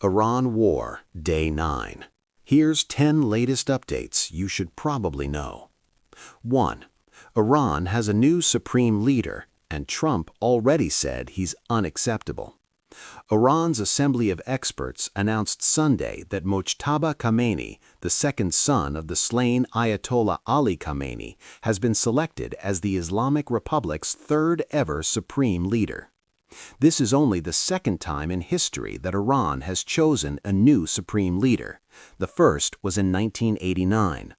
Iran War, Day 9. Here's 10 latest updates you should probably know. 1. Iran has a new supreme leader, and Trump already said he's unacceptable. Iran's Assembly of Experts announced Sunday that Mojtaba Khamenei, the second son of the slain Ayatollah Ali Khamenei, has been selected as the Islamic Republic's third-ever supreme leader. This is only the second time in history that Iran has chosen a new supreme leader. The first was in 1989.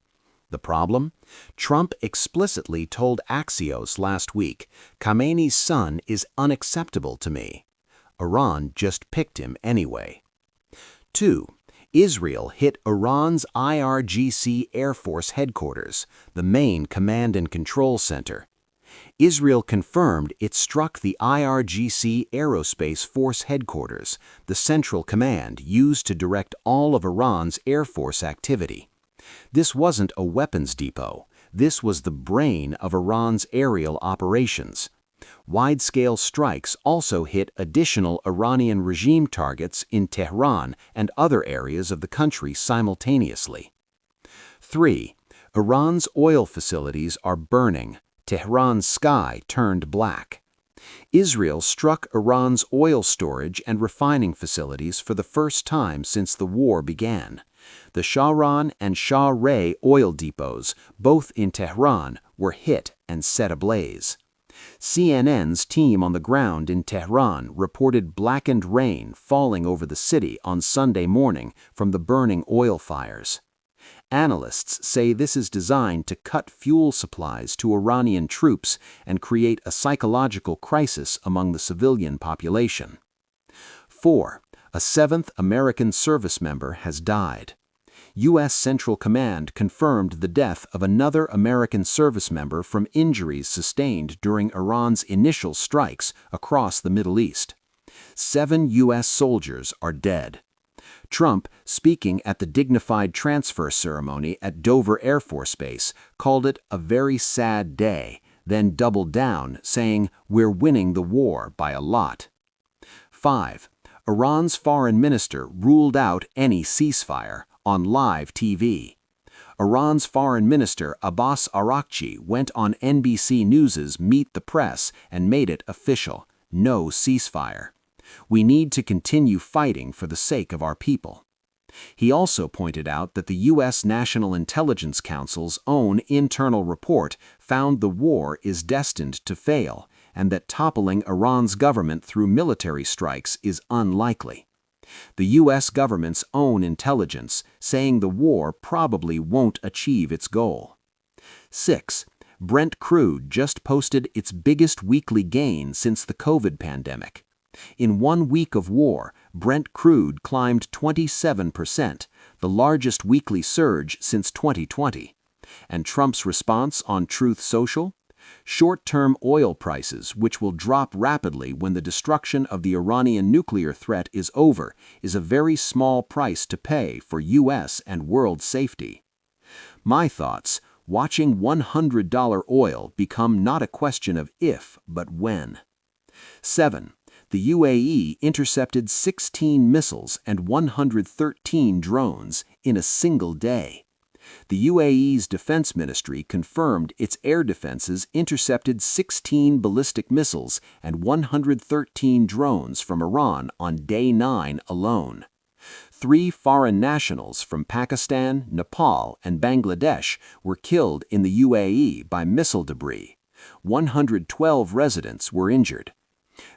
The problem? Trump explicitly told Axios last week, "Khamenei's son is unacceptable to me." Iran just picked him anyway. 2. Israel hit Iran's IRGC Air Force headquarters, the main command and control center. Israel confirmed it struck the IRGC Aerospace Force headquarters, the central command used to direct all of Iran's Air Force activity. This wasn't a weapons depot. This was the brain of Iran's aerial operations. Wide-scale strikes also hit additional Iranian regime targets in Tehran and other areas of the country simultaneously. 3. Iran's oil facilities are burning. Tehran's sky turned black. Israel struck Iran's oil storage and refining facilities for the first time since the war began. The Shahran and Shah Ray oil depots, both in Tehran, were hit and set ablaze. CNN's team on the ground in Tehran reported blackened rain falling over the city on Sunday morning from the burning oil fires. Analysts say this is designed to cut fuel supplies to Iranian troops and create a psychological crisis among the civilian population. 4. A seventh American service member has died. U.S. Central Command confirmed the death of another American service member from injuries sustained during Iran's initial strikes across the Middle East. 7 U.S. soldiers are dead. Trump, speaking at the dignified transfer ceremony at Dover Air Force Base, called it a very sad day, then doubled down, saying, "We're winning the war by a lot." 5. Iran's foreign minister ruled out any ceasefire on live TV. Iran's foreign minister Abbas Araghchi went on NBC News's Meet the Press and made it official: no ceasefire. We need to continue fighting for the sake of our people. He also pointed out that the U.S. National Intelligence Council's own internal report found the war is destined to fail and that toppling Iran's government through military strikes is unlikely. The U.S. government's own intelligence saying the war probably won't achieve its goal. 6. Brent crude just posted its biggest weekly gain since the COVID pandemic. In 1 week of war, Brent crude climbed 27%, the largest weekly surge since 2020. And Trump's response on Truth Social? Short-term oil prices, which will drop rapidly when the destruction of the Iranian nuclear threat is over, is a very small price to pay for U.S. and world safety. My thoughts: watching $100 oil become not a question of if, but when. 7. The UAE intercepted 16 missiles and 113 drones in a single day. The UAE's defense ministry confirmed its air defenses intercepted 16 ballistic missiles and 113 drones from Iran on Day 9 alone. 3 foreign nationals from Pakistan, Nepal, and Bangladesh were killed in the UAE by missile debris. 112 residents were injured.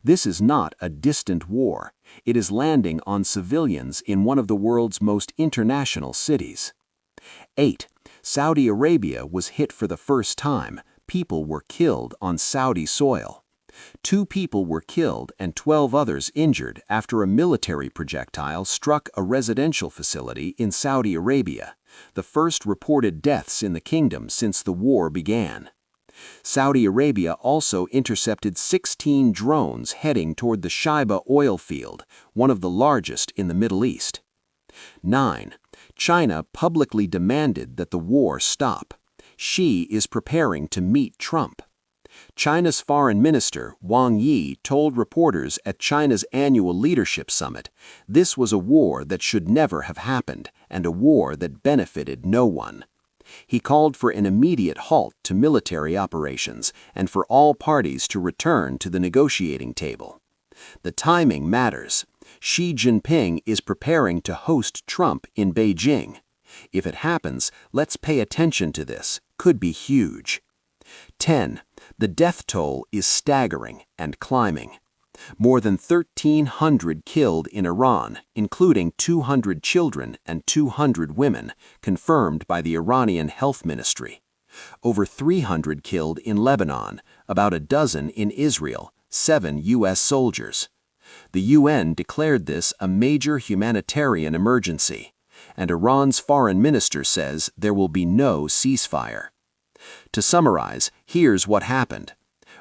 This is not a distant war. It is landing on civilians in one of the world's most international cities. 8. Saudi Arabia was hit for the first time. People were killed on Saudi soil. 2 people were killed and 12 others injured after a military projectile struck a residential facility in Saudi Arabia, the first reported deaths in the kingdom since the war began. Saudi Arabia also intercepted 16 drones heading toward the Shaiba oil field, one of the largest in the Middle East. 9. China publicly demanded that the war stop. Xi is preparing to meet Trump. China's Foreign Minister Wang Yi told reporters at China's annual leadership summit this was a war that should never have happened and a war that benefited no one. He called for an immediate halt to military operations and for all parties to return to the negotiating table. The timing matters. Xi Jinping is preparing to host Trump in Beijing. If it happens, let's pay attention to this. Could be huge. 10. The death toll is staggering and climbing. More than 1,300 killed in Iran, including 200 children and 200 women, confirmed by the Iranian Health Ministry. Over 300 killed in Lebanon, about a dozen in Israel, 7 U.S. soldiers. The UN declared this a major humanitarian emergency, and Iran's foreign minister says there will be no ceasefire. To summarize, here's what happened.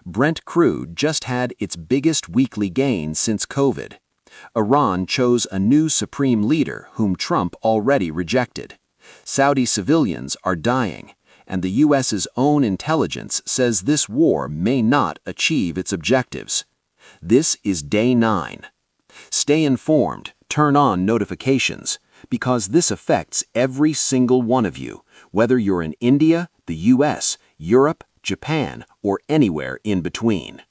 Brent crude just had its biggest weekly gain since COVID. Iran chose a new supreme leader whom Trump already rejected. Saudi civilians are dying, and the U.S.'s own intelligence says this war may not achieve its objectives. This is day 9. Stay informed, turn on notifications, because this affects every single one of you, whether you're in India, the U.S., Europe, Japan, or anywhere in between.